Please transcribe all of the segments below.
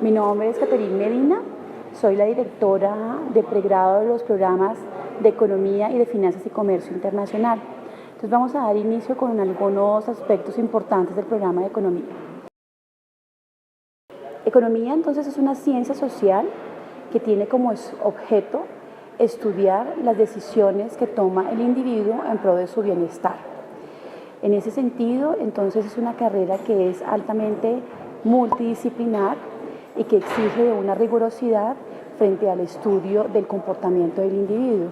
Mi nombre es Caterine Medina, soy la directora de pregrado de los programas de Economía y de Finanzas y Comercio Internacional. Entonces vamos a dar inicio con algunos aspectos importantes del programa de Economía. Economía entonces es una ciencia social que tiene como objeto estudiar las decisiones que toma el individuo en pro de su bienestar. En ese sentido, entonces es una carrera que es altamente multidisciplinar y que exige de una rigurosidad frente al estudio del comportamiento del individuo.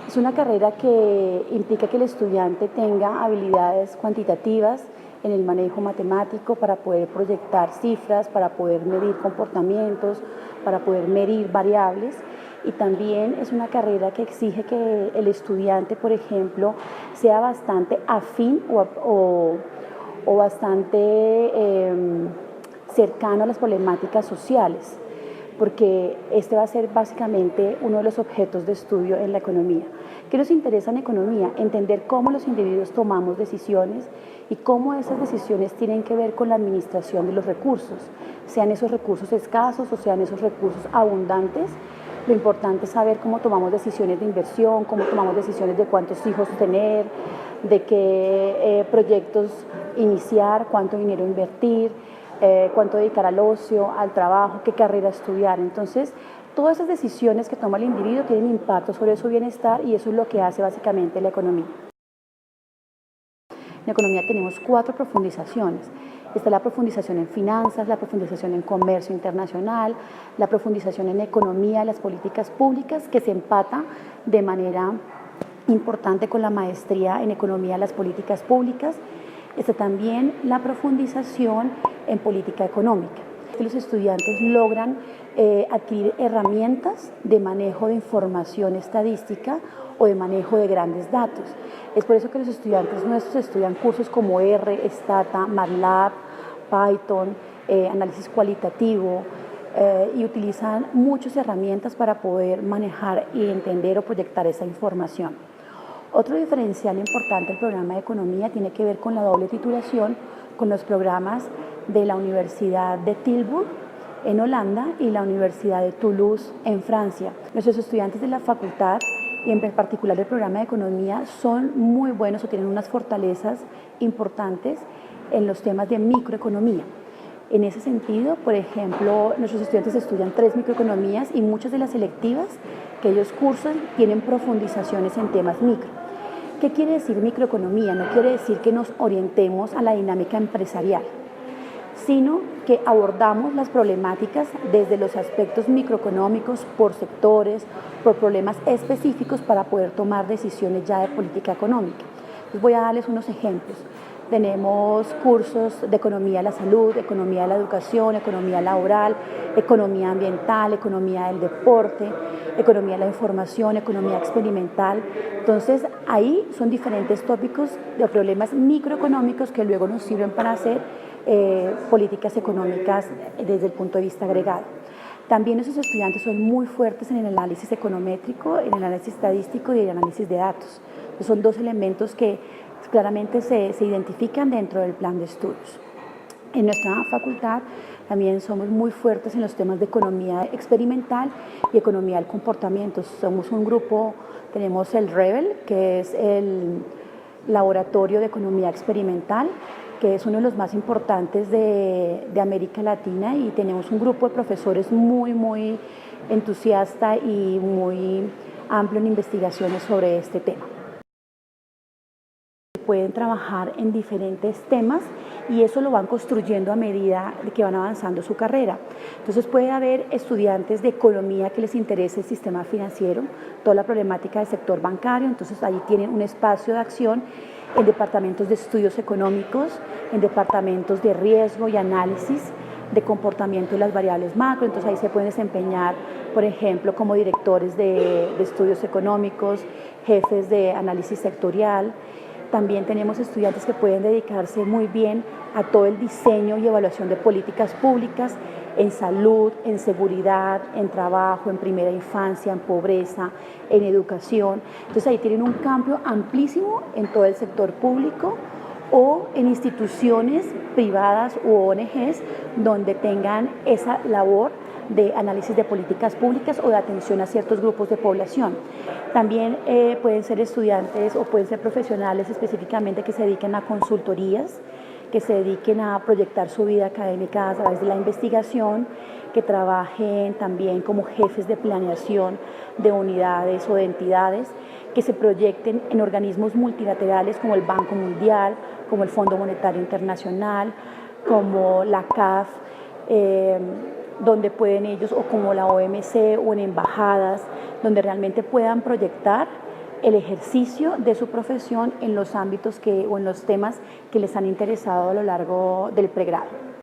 Es una carrera que implica que el estudiante tenga habilidades cuantitativas en el manejo matemático para poder proyectar cifras, para poder medir comportamientos, para poder medir variables. Y también es una carrera que exige que el estudiante, por ejemplo, sea bastante afín o bastante cercano a las problemáticas sociales, porque este va a ser básicamente uno de los objetos de estudio en la economía. ¿Qué nos interesa en economía? Entender cómo los individuos tomamos decisiones y cómo esas decisiones tienen que ver con la administración de los recursos, sean esos recursos escasos o sean esos recursos abundantes. Lo importante es saber cómo tomamos decisiones de inversión, cómo tomamos decisiones de cuántos hijos tener, de qué proyectos iniciar, cuánto dinero invertir, cuánto dedicar al ocio, al trabajo, qué carrera estudiar. Entonces, todas esas decisiones que toma el individuo tienen impacto sobre su bienestar y eso es lo que hace básicamente la economía. En economía tenemos 4 profundizaciones. Está la profundización en finanzas, la profundización en comercio internacional, la profundización en economía, las políticas públicas, que se empata de manera importante con la maestría en economía de las políticas públicas. Está también la profundización en política económica. Los estudiantes logran adquirir herramientas de manejo de información estadística o de manejo de grandes datos. Es por eso que los estudiantes nuestros estudian cursos como R, Stata, MATLAB, Python, análisis cualitativo y utilizan muchas herramientas para poder manejar y entender o proyectar esa información. Otro diferencial importante del programa de economía tiene que ver con la doble titulación con los programas de la Universidad de Tilburg en Holanda y la Universidad de Toulouse en Francia. Nuestros estudiantes de la facultad y en particular del programa de economía son muy buenos o tienen unas fortalezas importantes en los temas de microeconomía. En ese sentido, por ejemplo, nuestros estudiantes estudian 3 microeconomías y muchas de las selectivas que ellos cursan tienen profundizaciones en temas micro. ¿Qué quiere decir microeconomía? No quiere decir que nos orientemos a la dinámica empresarial, sino que abordamos las problemáticas desde los aspectos microeconómicos, por sectores, por problemas específicos para poder tomar decisiones ya de política económica. Entonces voy a darles unos ejemplos. Tenemos cursos de economía de la salud, economía de la educación, economía laboral, economía ambiental, economía del deporte, economía de la información, economía experimental. Entonces, ahí son diferentes tópicos de problemas microeconómicos que luego nos sirven para hacer políticas económicas desde el punto de vista agregado. También esos estudiantes son muy fuertes en el análisis econométrico, en el análisis estadístico y el análisis de datos. Entonces, son 2 elementos que claramente se identifican dentro del plan de estudios. En nuestra facultad también somos muy fuertes en los temas de economía experimental y economía del comportamiento. Somos un grupo, tenemos el REBEL, que es el Laboratorio de Economía Experimental, que es uno de los más importantes de América Latina, y tenemos un grupo de profesores muy entusiasta y muy amplio en investigaciones sobre este tema. Pueden trabajar en diferentes temas y eso lo van construyendo a medida que van avanzando su carrera. Entonces puede haber estudiantes de economía que les interese el sistema financiero, toda la problemática del sector bancario, entonces ahí tienen un espacio de acción en departamentos de estudios económicos, en departamentos de riesgo y análisis de comportamiento de las variables macro, entonces ahí se pueden desempeñar, por ejemplo, como directores de estudios económicos, jefes de análisis sectorial. También tenemos estudiantes que pueden dedicarse muy bien a todo el diseño y evaluación de políticas públicas en salud, en seguridad, en trabajo, en primera infancia, en pobreza, en educación. Entonces ahí tienen un campo amplísimo en todo el sector público o en instituciones privadas u ONGs donde tengan esa labor de análisis de políticas públicas o de atención a ciertos grupos de población. También pueden ser estudiantes o pueden ser profesionales específicamente que se dediquen a consultorías, que se dediquen a proyectar su vida académica a través de la investigación, que trabajen también como jefes de planeación de unidades o de entidades, que se proyecten en organismos multilaterales como el Banco Mundial, como el Fondo Monetario Internacional, como la CAF, donde pueden ellos, o como la OMC o en embajadas, donde realmente puedan proyectar el ejercicio de su profesión en los ámbitos o en los temas que les han interesado a lo largo del pregrado.